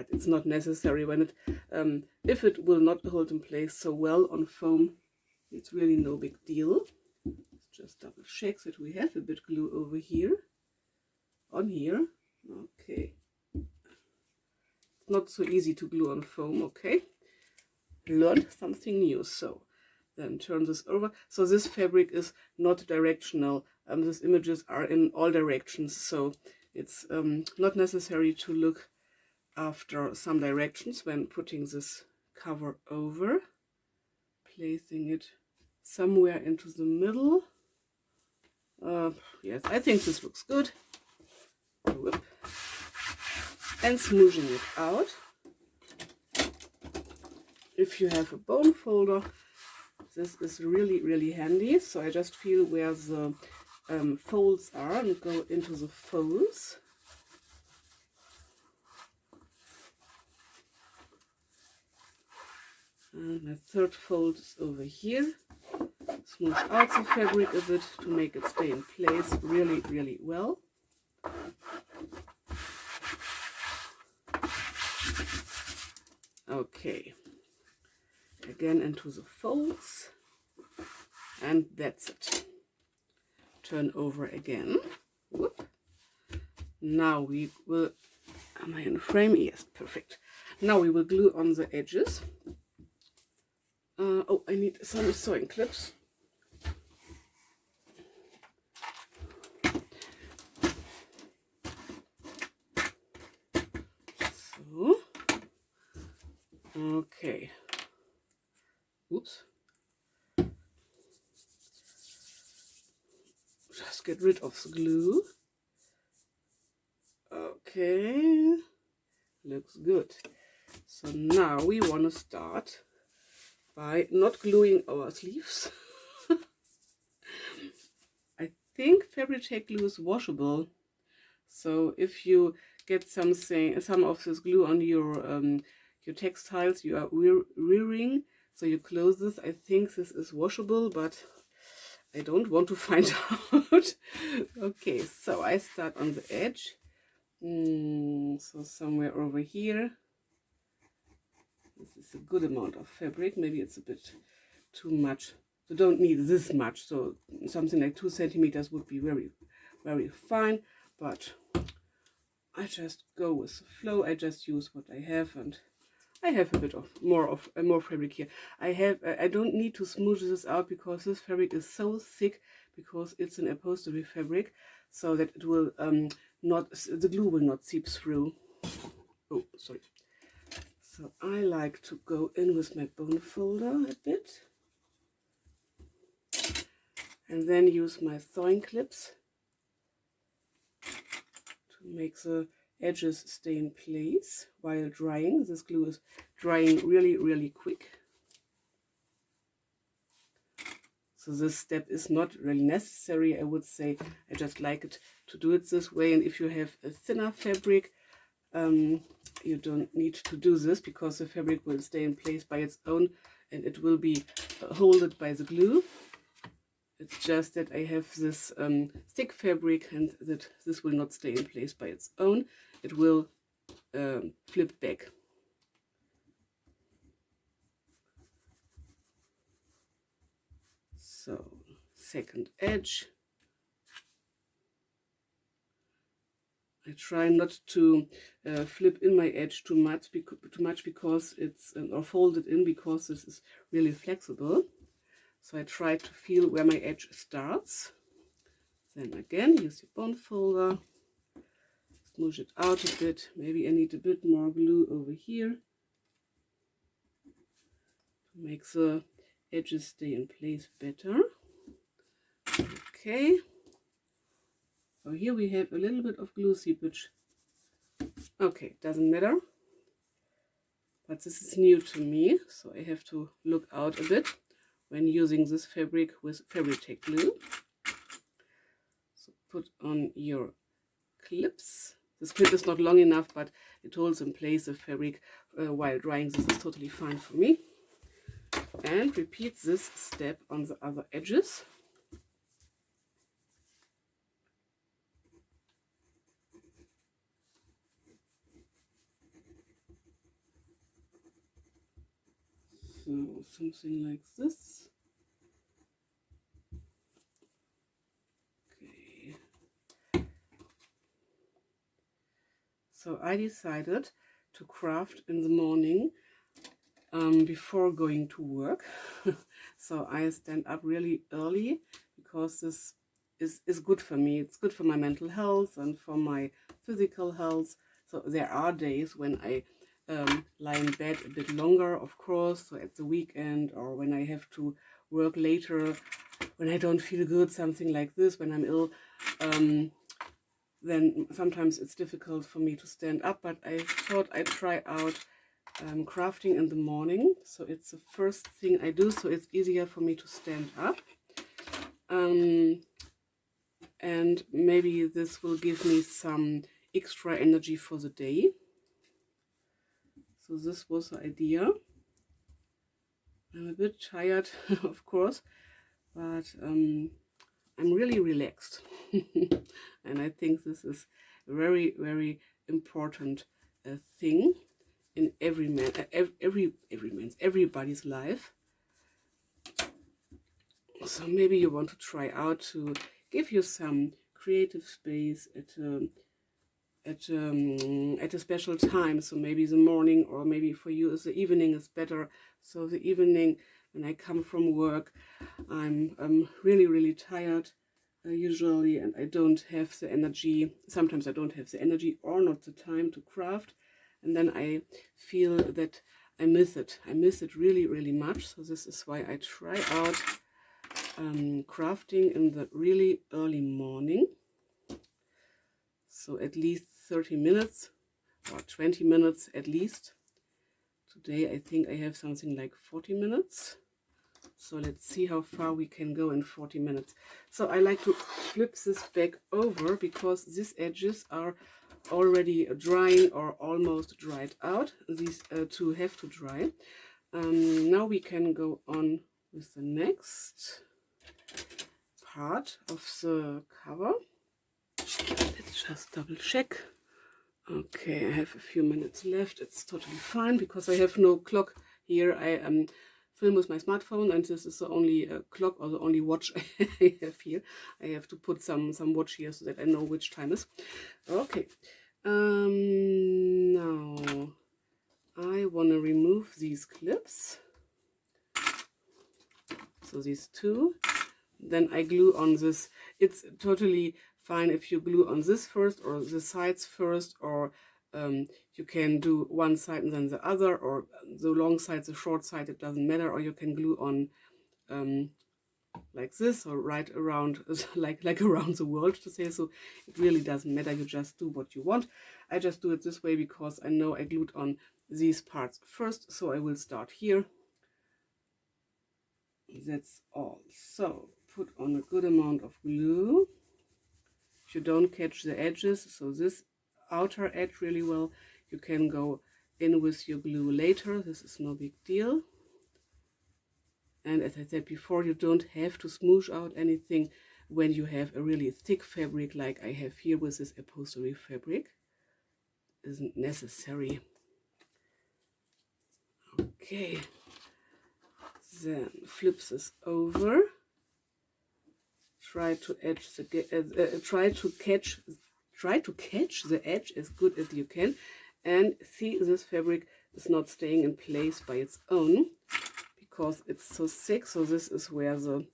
but it's not necessary when it if it will not hold in place so well on foam. It's really no big deal. Let's just double check that we have a bit glue over here, on here. Okay, it's not so easy to glue on foam. Okay, learned something new. So then turn this over. So this fabric is not directional. These images are in all directions, so it's not necessary to look after some directions when putting this cover over. Placing it somewhere into the middle. Yes, I think this looks good. Whoop. And smooshing it out. If you have a bone folder, this is really, really handy. So I just feel where the folds are and go into the folds. And the third fold is over here. Smoosh out the fabric a bit to make it stay in place really, really well. Okay, again into the folds, and that's it. Turn over again. Whoop. Now we will, am I in frame? Yes, perfect. Now we will glue on the edges. Oh, I need some sewing clips. So, okay. Oops. Just get rid of the glue. Okay, looks good. So now we want to start by not gluing our sleeves. I think fabric tape glue is washable. So if you get some of this glue on your textiles you are wearing, so you close this, I think this is washable, but I don't want to find out. Okay, so I start on the edge. So somewhere over here. This is a good amount of fabric. Maybe it's a bit too much. So don't need this much. So something like 2 centimeters would be very, very fine. But I just go with the flow. I just use what I have, and I have a bit of more fabric here. I don't need to smooth this out because this fabric is so thick, because it's an upholstery fabric, so that it will the glue will not seep through. Oh, sorry. So I like to go in with my bone folder a bit, and then use my sewing clips to make the edges stay in place while drying. This glue is drying really, really quick. So this step is not really necessary, I would say. I just like it to do it this way. And if you have a thinner fabric, you don't need to do this, because the fabric will stay in place by its own and it will be holded by the glue. It's just that I have this thick fabric, and that this will not stay in place by its own. It will flip back. So, second edge. I try not to flip in my edge too much because it's or fold it in, because this is really flexible. So I try to feel where my edge starts. Then again, use your bone folder, smoosh it out a bit. Maybe I need a bit more glue over here to make the edges stay in place better. Okay. So here we have a little bit of glue seepage. Okay, doesn't matter. But this is new to me, so I have to look out a bit when using this fabric with fabric tape glue. So put on your clips. This clip is not long enough, but it holds in place the fabric while drying. This is totally fine for me. And repeat this step on the other edges. So something like this. Okay. So I decided to craft in the morning before going to work. So I stand up really early because this is good for me. It's good for my mental health and for my physical health. So there are days when I lie in bed a bit longer, of course, so at the weekend, or when I have to work later, when I don't feel good, something like this, when I'm ill. Then sometimes it's difficult for me to stand up, but I thought I'd try out crafting in the morning. So it's the first thing I do, so it's easier for me to stand up. And maybe this will give me some extra energy for the day. So this was the idea. I'm a bit tired, of course, but I'm really relaxed. And I think this is a very, very important thing in everybody's life. So maybe you want to try out to give you some creative space at a special time. So maybe the morning, or maybe for you the evening is better. So the evening, when I come from work, I'm really, really tired usually, and I don't have the energy. Sometimes I don't have the energy or not the time to craft, and then I feel that I miss it. I miss it really, really much. So this is why I try out crafting in the really early morning. So at least 30 minutes or 20 minutes at least. Today I think I have something like 40 minutes. So let's see how far we can go in 40 minutes. So I like to flip this back over because these edges are already drying or almost dried out. These two have to dry. Now we can go on with the next part of the cover. Let's just double check. Okay, I have a few minutes left. It's totally fine because I have no clock here. I film with my smartphone, and this is the only clock or the only watch I have here. I have to put some watch here so that I know which time is. Okay. Now I want to remove these clips. So these two. Then I glue on this. It's totally fine if you glue on this first or the sides first, or you can do one side and then the other, or the long side, the short side, it doesn't matter. Or you can glue on like this, or right around, like around the world, to say. So it really doesn't matter. You just do what you want. I just do it this way because I know I glued on these parts first. So I will start here. That's all. So put on a good amount of glue. If you don't catch the edges, so this outer edge really well, you can go in with your glue later. This is no big deal. And as I said before, you don't have to smoosh out anything when you have a really thick fabric like I have here with this upholstery fabric. Isn't necessary. Okay. Then flip this over. Try to catch the edge as good as you can, and see this fabric is not staying in place by its own because it's so thick. So this is where the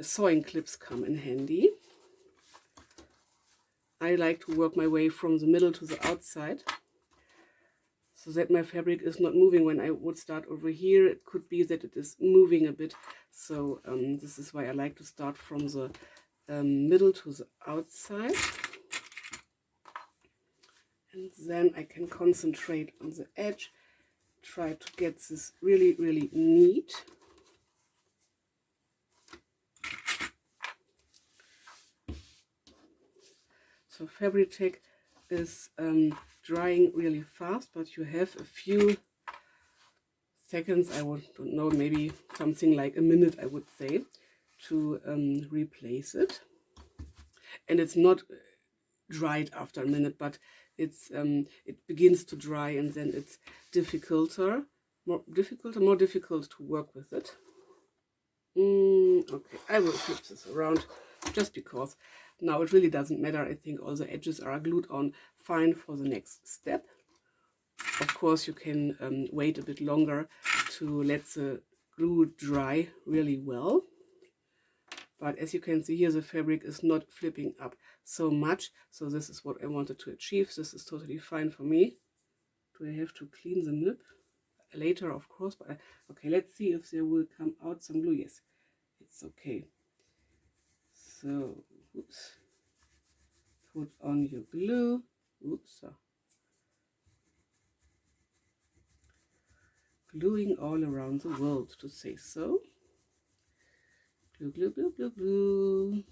sewing clips come in handy. I like to work my way from the middle to the outside, so that my fabric is not moving. When I would start over here, it could be that it is moving a bit. So this is why I like to start from the middle to the outside. And then I can concentrate on the edge, try to get this really, really neat. So Fabri-Tac is drying really fast, but you have a few seconds, I don't know, maybe something like a minute, I would say, to replace it. And it's not dried after a minute, but it's it begins to dry, and then it's difficulter more difficult to work with it. Okay, I will flip this around just because now it really doesn't matter. I think all the edges are glued on fine for the next step. Of course, you can wait a bit longer to let the glue dry really well. But as you can see here, the fabric is not flipping up so much. So this is what I wanted to achieve. This is totally fine for me. Do I have to clean the nib? Later, of course. But okay, let's see if there will come out some glue. Yes, it's okay. So, oops. Put on your glue. Oops. Gluing all around the world, to say so. Glue, glue, glue, glue, glue.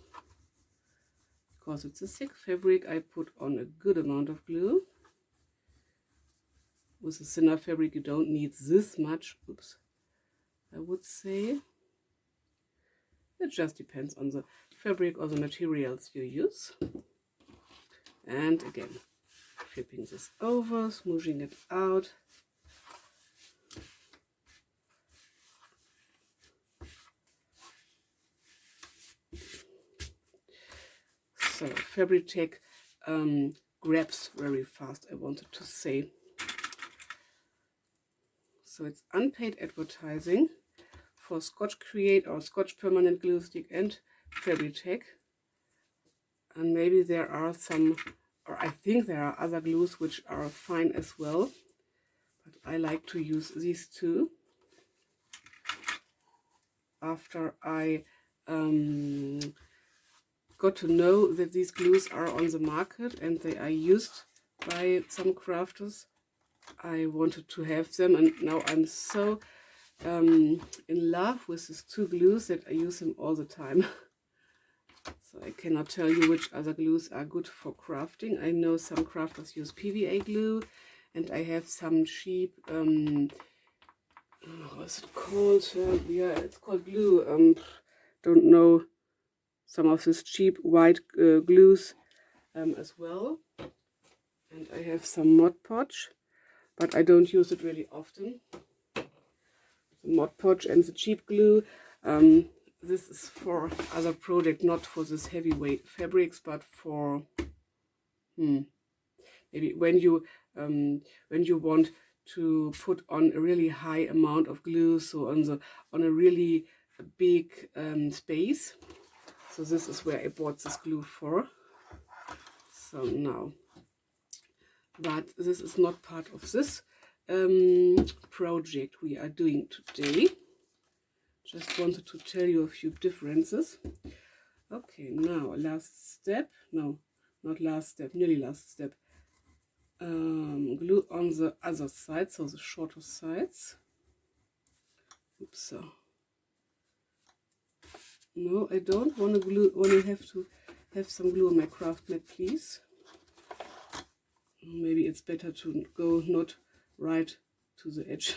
Because it's a thick fabric, I put on a good amount of glue. With a thinner fabric, you don't need this much. Oops. I would say. It just depends on the fabric or the materials you use. And again, flipping this over, smooshing it out. So Fabritech grabs very fast, I wanted to say. So it's unpaid advertising for Scotch Create or Scotch Permanent Glue Stick and Fabritech. And maybe there are some, or I think there are other glues which are fine as well. But I like to use these two. After I got to know that these glues are on the market and they are used by some crafters, I wanted to have them, and now I'm so in love with these two glues that I use them all the time. So I cannot tell you which other glues are good for crafting. I know some crafters use PVA glue, and I have some cheap what's it called? Yeah, it's called glue. Don't know, some of these cheap white glues as well. And I have some Mod Podge, but I don't use it really often. The Mod Podge and the cheap glue. This is for other project, not for this heavyweight fabrics, but for maybe when you want to put on a really high amount of glue, so on a really big space. So this is where I bought this glue for. So now, but this is not part of this project we are doing today. Just wanted to tell you a few differences. Okay, now last step. No, not last step, nearly last step. Glue on the other side, so the shorter sides. Oops. No, I don't want to glue. I have to have some glue on my craft mat, please. Maybe it's better to go not right to the edge.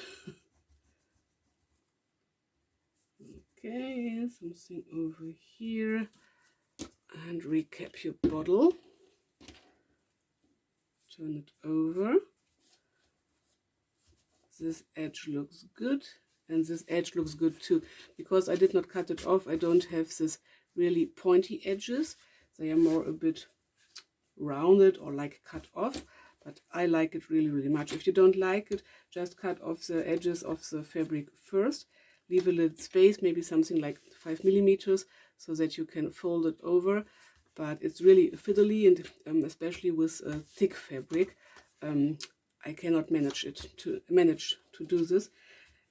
Okay, something over here. And recap your bottle. Turn it over. This edge looks good, and this edge looks good too. Because I did not cut it off, I don't have this really pointy edges. They are more a bit rounded or like cut off, but I like it really, really much. If you don't like it, just cut off the edges of the fabric first. Leave a little space, maybe something like 5 millimeters, so that you can fold it over. But it's really fiddly, and especially with thick fabric, I cannot manage to do this.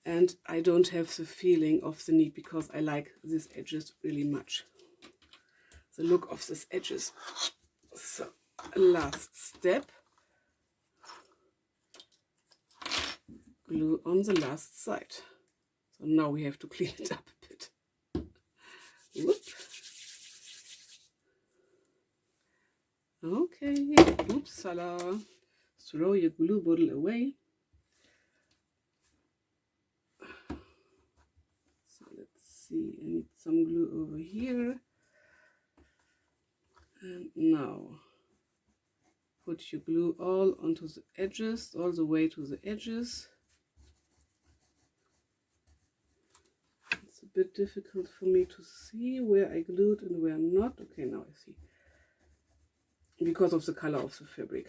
And I don't have the feeling of the need, because I like these edges really much. The look of these edges. So, last step. Glue on the last side. So now we have to clean it up a bit. Whoop. Okay, oopsala. Throw your glue bottle away. So let's see, I need some glue over here. And now put your glue all onto the edges, all the way to the edges. bit difficult for me to see where I glued and where not. Okay, now I see. Because of the color of the fabric.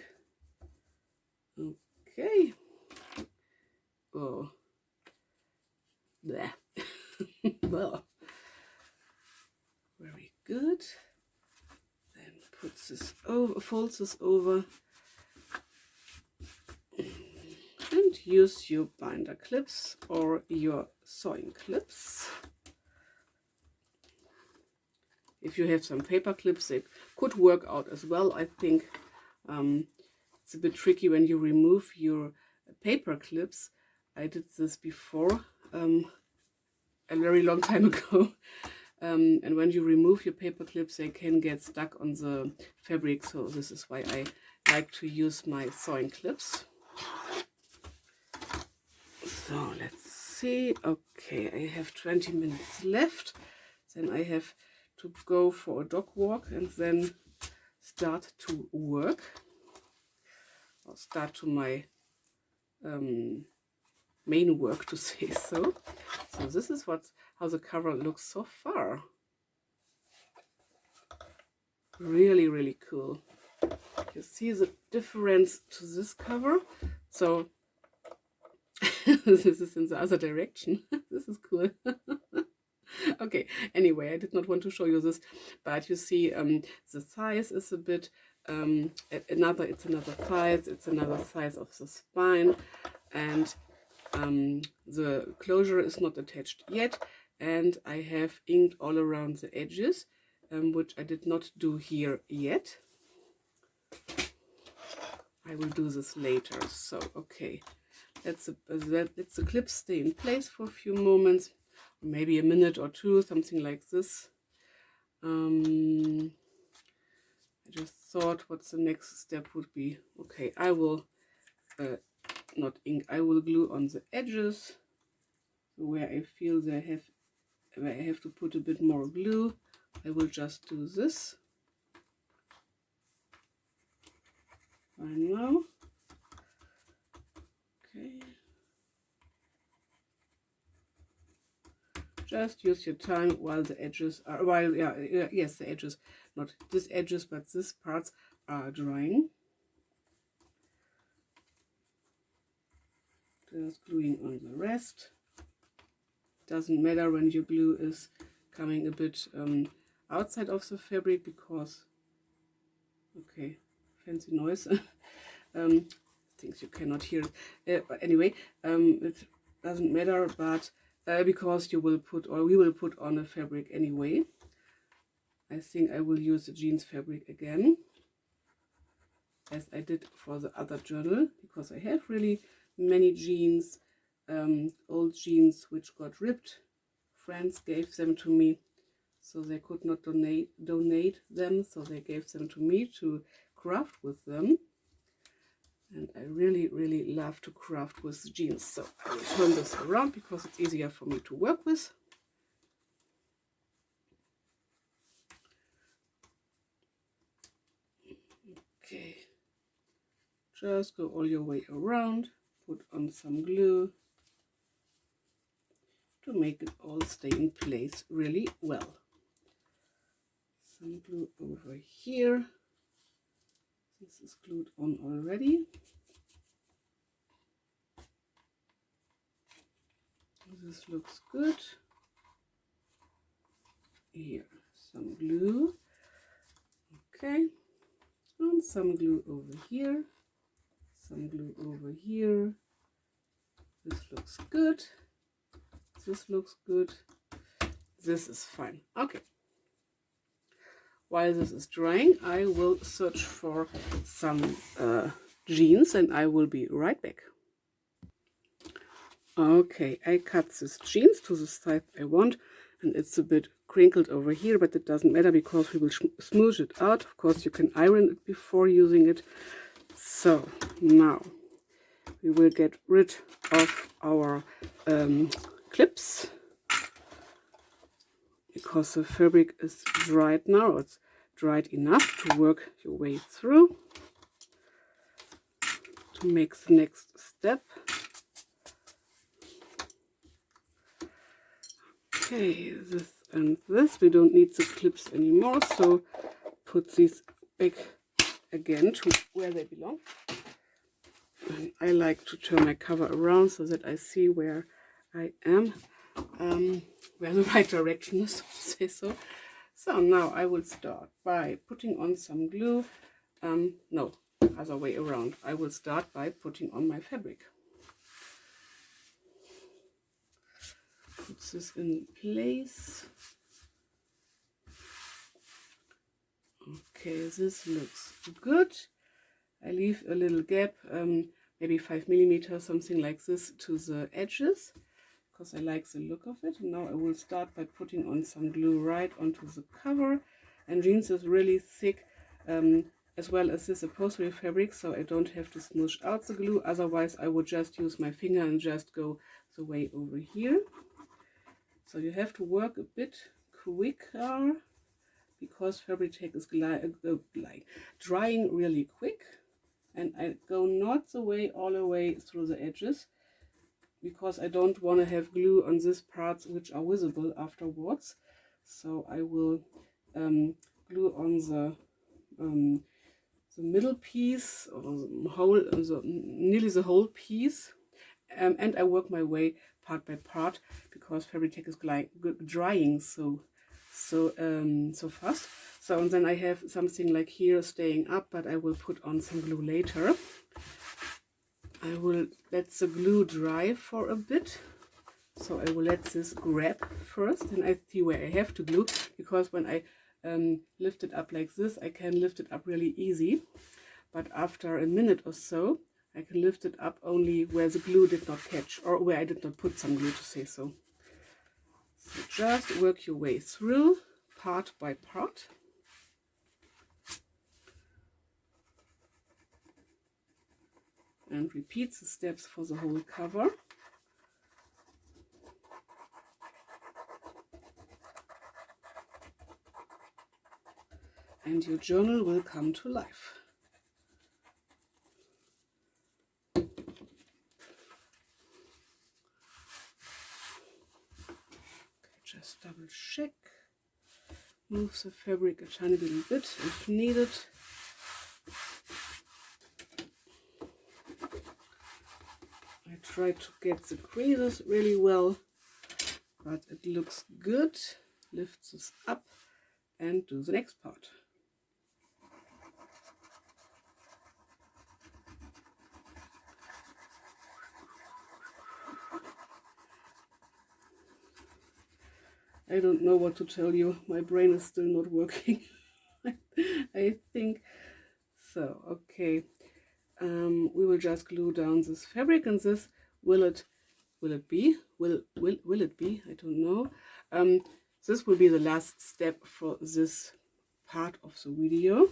Okay. Oh. Bleh. Well. Very good. Then put this over, fold this over. And use your binder clips or your sewing clips. If you have some paper clips, they could work out as well. I think it's a bit tricky when you remove your paper clips. I did this before a very long time ago. And when you remove your paper clips, they can get stuck on the fabric. So this is why I like to use my sewing clips. So let's see. Okay, I have 20 minutes left. Then I have to go for a dog walk and then start to work. Or start to my main work, to say so. So this is how the cover looks so far. Really, really cool. You see the difference to this cover. So this is in the other direction. This is cool. Okay, anyway, I did not want to show you this, but you see the size is a bit it's another size, it's another size of the spine, and the closure is not attached yet, and I have inked all around the edges, which I did not do here yet. I will do this later. So okay, let the clips stay in place for a few moments, maybe a minute or two, something like this. I just thought what the next step would be. Okay, I will not ink, I will glue on the edges where I feel where I have to put a bit more glue. I will just do this right now. Okay. Just use your time while the edges are, yes, the edges, not this edges, but this parts are drying. Just gluing on the rest. Doesn't matter when your glue is coming a bit outside of the fabric, because, okay, fancy noise. Things you cannot hear. But anyway, it doesn't matter, but because you will put, or we will put on a fabric anyway. I think I will use the jeans fabric again, as I did for the other journal, because I have really many jeans, old jeans which got ripped. Friends gave them to me, so they could not donate them, so they gave them to me to craft with them. And I really, really love to craft with jeans. So I will turn this around because it's easier for me to work with. Okay. Just go all your way around. Put on some glue to make it all stay in place really well. Some glue over here. This is glued on already. This looks good. Here, some glue. Okay. And some glue over here. Some glue over here. This looks good. This looks good. This is fine. Okay. While this is drying, I will search for some jeans and I will be right back. Okay, I cut this jeans to the size I want, and it's a bit crinkled over here, but it doesn't matter because we will smooth it out. Of course, you can iron it before using it. So now we will get rid of our clips, because the fabric is dried now. It's dried enough to work your way through. To make the next step, Okay, this and this. We don't need the clips anymore, so put these back again to where they belong. And I like to turn my cover around so that I see where I am, where the right direction is, so to say so. So now I will start by putting on some glue. No, other way around. I will start by putting on my fabric. Put this in place. Okay, this looks good. I leave a little gap, maybe 5 millimeters, something like this, to the edges, because I like the look of it. And now I will start by putting on some glue right onto the cover. And jeans is really thick, as well as this upholstery fabric, so I don't have to smoosh out the glue. Otherwise, I would just use my finger and just go the way over here. So you have to work a bit quicker, because fabric is drying really quick, and I go not the way all the way through the edges, because I don't want to have glue on these parts which are visible afterwards. So I will glue on the middle piece, or the whole, nearly the whole piece, and I work my way part by part, because fabric is drying so fast. So, and then I have something like here staying up, but I will put on some glue later. I will let the glue dry for a bit. So I will let this grab first, and I see where I have to glue, because when I lift it up like this, I can lift it up really easy. But after a minute or so, I can lift it up only where the glue did not catch, or where I did not put some glue, to say so. So just work your way through part by part. And repeat the steps for the whole cover. And your journal will come to life. Just double check. Move the fabric a tiny little bit if needed. I try to get the creases really well, but it looks good. Lift this up and do the next part. I don't know what to tell you. My brain is still not working. I think so. Okay, we will just glue down this fabric, and this will it be? Will it be? I don't know. This will be the last step for this part of the video.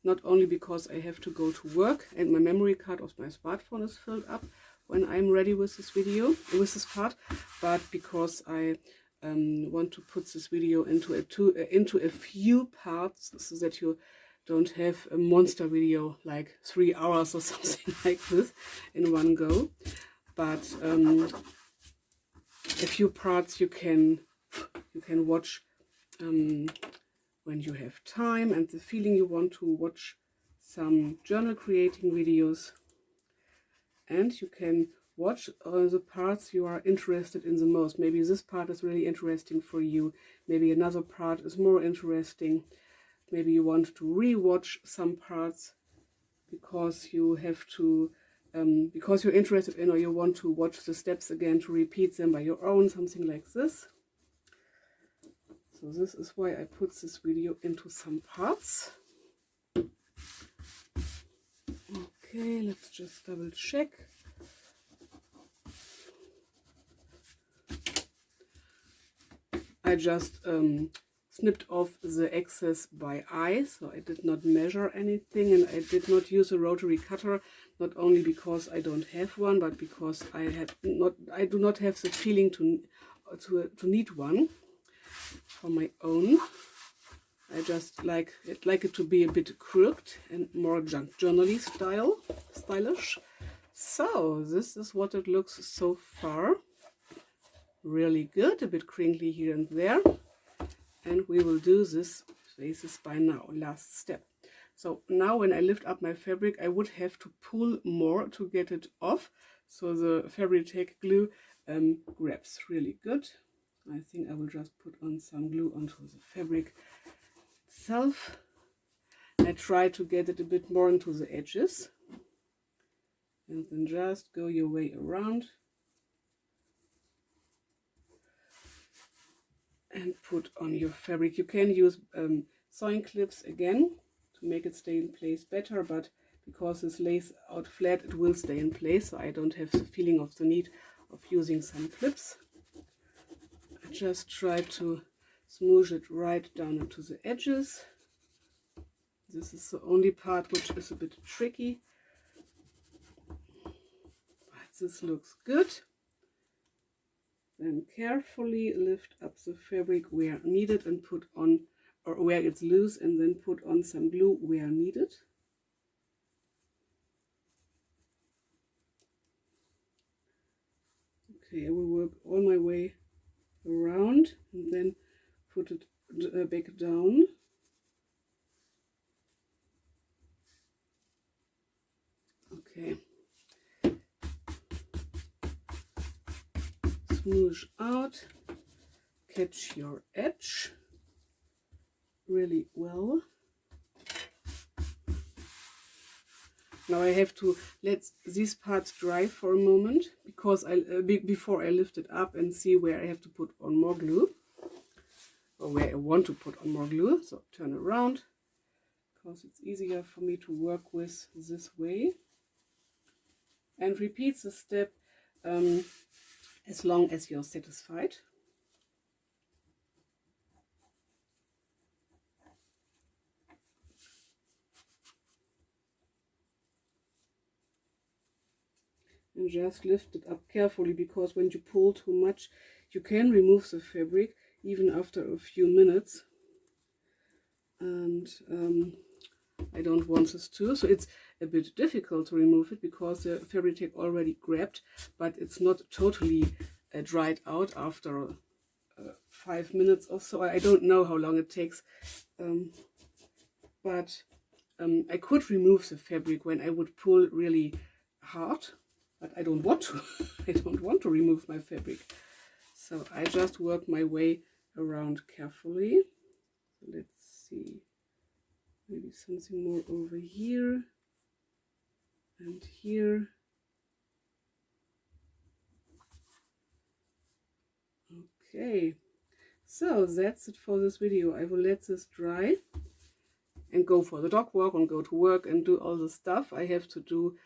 Not only because I have to go to work and my memory card of my smartphone is filled up when I'm ready with this video, with this part, but because I want to put this video into a few parts, so that you don't have a monster video like 3 hours or something like this in one go. But a few parts you can watch when you have time and the feeling you want to watch some journal creating videos, and you can watch the parts you are interested in the most. Maybe this part is really interesting for you, maybe another part is more interesting, maybe you want to re-watch some parts because you have to because you're interested in, or you want to watch the steps again to repeat them by your own, something like this. So this is why I put this video into some parts. Okay, let's just double check. I just snipped off the excess by eye, so I did not measure anything, and I did not use a rotary cutter, not only because I don't have one, but because I do not have the feeling to need one for my own. I just like it to be a bit crooked and more junk journal-y stylish. So this is what it looks so far. really good, a bit crinkly here and there. And we will do this faces by now, last step. So now when I lift up my fabric, I would have to pull more to get it off. So the Fabri-Tac glue grabs really good. I think I will just put on some glue onto the fabric itself. I try to get it a bit more into the edges. And then just go your way around. And put on your fabric. You can use sewing clips again to make it stay in place better, but because this lays out flat, it will stay in place, so I don't have the feeling of the need of using some clips. I just try to smoosh it right down into the edges. This is the only part which is a bit tricky, but this looks good. Then carefully lift up the fabric where needed and put on, or where it's loose, and then put on some glue where needed. Okay, I will work all my way around and then put it back down. Okay. Smoosh out, catch your edge really well. Now I have to let these parts dry for a moment because before I lift it up and see where I have to put on more glue, or where I want to put on more glue. So turn around because it's easier for me to work with this way, and repeat the step as long as you're satisfied. And just lift it up carefully, because when you pull too much, you can remove the fabric even after a few minutes. And I don't want this to, so it's a bit difficult to remove it because the Fabri-Tac already grabbed, but it's not totally dried out after 5 minutes or so. I don't know how long it takes, but I could remove the fabric when I would pull really hard, but I don't want to. I don't want to remove my fabric, so I just work my way around carefully. Let's see, maybe something more over here and here. Okay, so that's it for this video. I will let this dry and go for the dog walk and go to work and do all the stuff I have to do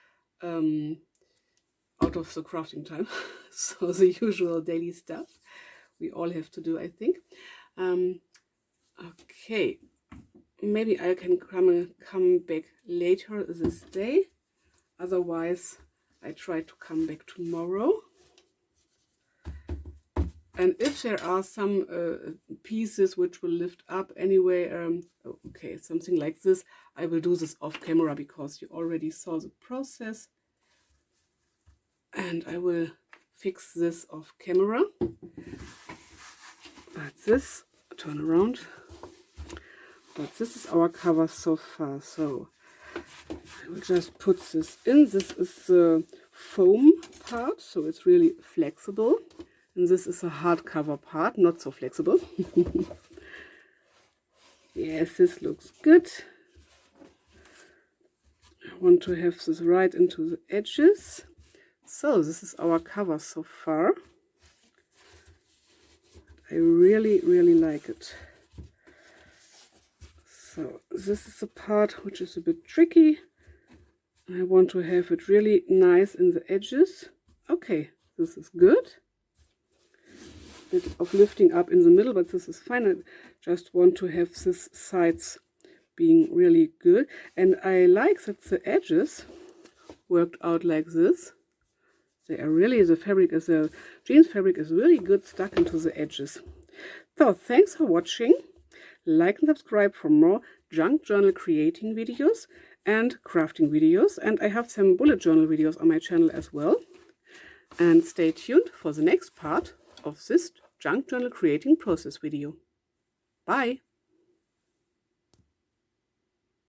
out of the crafting time. So the usual daily stuff we all have to do, I think. Okay, maybe I can come back later this day. Otherwise, I try to come back tomorrow. And if there are some pieces which will lift up anyway, okay, something like this, I will do this off camera because you already saw the process. And I will fix this off camera. But this, turn around. But this is our cover so far. So I will just put this in. This is the foam part, so it's really flexible. And this is a hardcover part, not so flexible. Yes, this looks good. I want to have this right into the edges. So this is our cover so far. I really, really like it. So this is the part which is a bit tricky. I want to have it really nice in the edges. Okay, this is good. Bit of lifting up in the middle, but this is fine. I just want to have these sides being really good. And I like that the edges worked out like this. They are really, the fabric is, the jeans fabric is really good stuck into the edges. So thanks for watching. Like and subscribe for more junk journal creating videos and crafting videos. And I have some bullet journal videos on my channel as well. And stay tuned for the next part of this junk journal creating process video. Bye!